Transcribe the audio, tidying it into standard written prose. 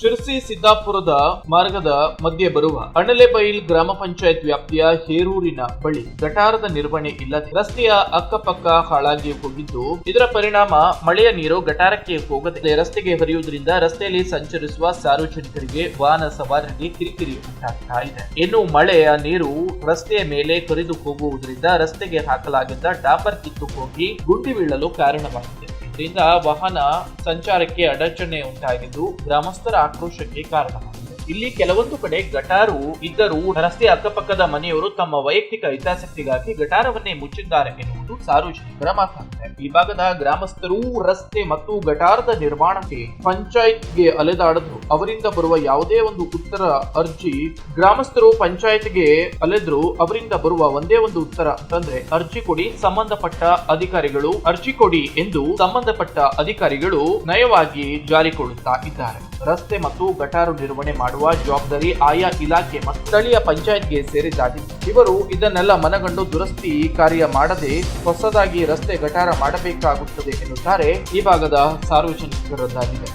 ಶಿರಸಿ ಸಿದ್ದಾಪುರದ ಮಾರ್ಗದ ಮಧ್ಯೆ ಬರುವ ಅಣಲೆಬೈಲ್ ಗ್ರಾಮ ಪಂಚಾಯತ್ ವ್ಯಾಪ್ತಿಯ ಹೇರೂರಿನ ಬಳಿ ಗಟಾರದ ನಿರ್ವಹಣೆ ಇಲ್ಲದೆ ರಸ್ತೆಯ ಅಕ್ಕಪಕ್ಕ ಹಾಳಾಗಿ ಹೋಗಿದ್ದು, ಇದರ ಪರಿಣಾಮ ಮಳೆಯ ನೀರು ಗಟಾರಕ್ಕೆ ಹೋಗದೆ ರಸ್ತೆಗೆ ಹರಿಯುವುದರಿಂದ ರಸ್ತೆಯಲ್ಲಿ ಸಂಚರಿಸುವ ಸಾರ್ವಜನಿಕರಿಗೆ ವಾಹನ ಸವಾರರಿಗೆ ಕಿರಿಕಿರಿ ಉಂಟಾಗ್ತಾ ಇದೆ. ಇನ್ನು ಮಳೆಯ ನೀರು ರಸ್ತೆಯ ಮೇಲೆ ಕೊರಿದು ಹೋಗುವುದರಿಂದ ರಸ್ತೆಗೆ ಹಾಕಲಾಗಿದ್ದ ಡಾಂಬರ್ ಕಿತ್ತು ಹೋಗಿ ಗುಂಡಿ ಬೀಳಲು ಕಾರಣವಾಗಿದೆ. ಇದರಿಂದ ವಾಹನ ಸಂಚಾರಕ್ಕೆ ಅಡಚಣೆ ಉಂಟಾಗಿದ್ದು ಗ್ರಾಮಸ್ಥರ ಆಕ್ರೋಶಕ್ಕೆ ಕಾರಣವಾಗಿದೆ. ಇಲ್ಲಿ ಕೆಲವೊಂದು ಕಡೆ ಗಟಾರು ಇದ್ದರೂ ರಸ್ತೆಯ ಅಕ್ಕಪಕ್ಕದ ಮನೆಯವರು ತಮ್ಮ ವೈಯಕ್ತಿಕ ಹಿತಾಸಕ್ತಿಗಾಗಿ ಗಟಾರವನ್ನೇ ಮುಚ್ಚಿದ್ದಾರೆ ಎನ್ನುವುದು ಸಾರ್ವಜನಿಕರ ಮಾತಾಗಿದೆ. ಈ ಭಾಗದ ಗ್ರಾಮಸ್ಥರು ರಸ್ತೆ ಮತ್ತು ಗಟಾರದ ನಿರ್ಮಾಣಕ್ಕೆ ಪಂಚಾಯತ್ಗೆ ಅಲೆದಾಡಿದ್ರು. ಅವರಿಂದ ಬರುವ ಯಾವುದೇ ಒಂದು ಉತ್ತರ ಅರ್ಜಿ ಗ್ರಾಮಸ್ಥರು ಪಂಚಾಯತ್ಗೆ ಅಲೆದ್ರು ಅವರಿಂದ ಬರುವ ಒಂದೇ ಒಂದು ಉತ್ತರ ಅಂತಂದ್ರೆ ಅರ್ಜಿ ಕೊಡಿ, ಸಂಬಂಧಪಟ್ಟ ಅಧಿಕಾರಿಗಳು ಅರ್ಜಿ ಕೊಡಿ ಎಂದು ಸಂಬಂಧಪಟ್ಟ ಅಧಿಕಾರಿಗಳು ನಯವಾಗಿ ಜಾರಿಕೊಳ್ಳುತ್ತಾ ಇದ್ದಾರೆ. ರಸ್ತೆ ಮತ್ತು ಗಟಾರು ನಿರ್ವಹಣೆ ಮಾಡುವ ಜವಾಬ್ದಾರಿ ಆಯಾ ಇಲಾಖೆ ಮತ್ತು ಸ್ಥಳೀಯ ಪಂಚಾಯತ್ಗೆ ಸೇರಿದ್ದಾಗಿದೆ. ಇವರು ಇದನ್ನೆಲ್ಲ ಮನಗಂಡು ದುರಸ್ತಿ ಕಾರ್ಯ ಮಾಡದೆ ಹೊಸದಾಗಿ ರಸ್ತೆ ಗಟಾರ ಮಾಡಬೇಕಾಗುತ್ತದೆ ಎನ್ನುತ್ತಾರೆ ಈ ಭಾಗದ ಸಾರ್ವಜನಿಕರದ್ದಾಗಿದೆ.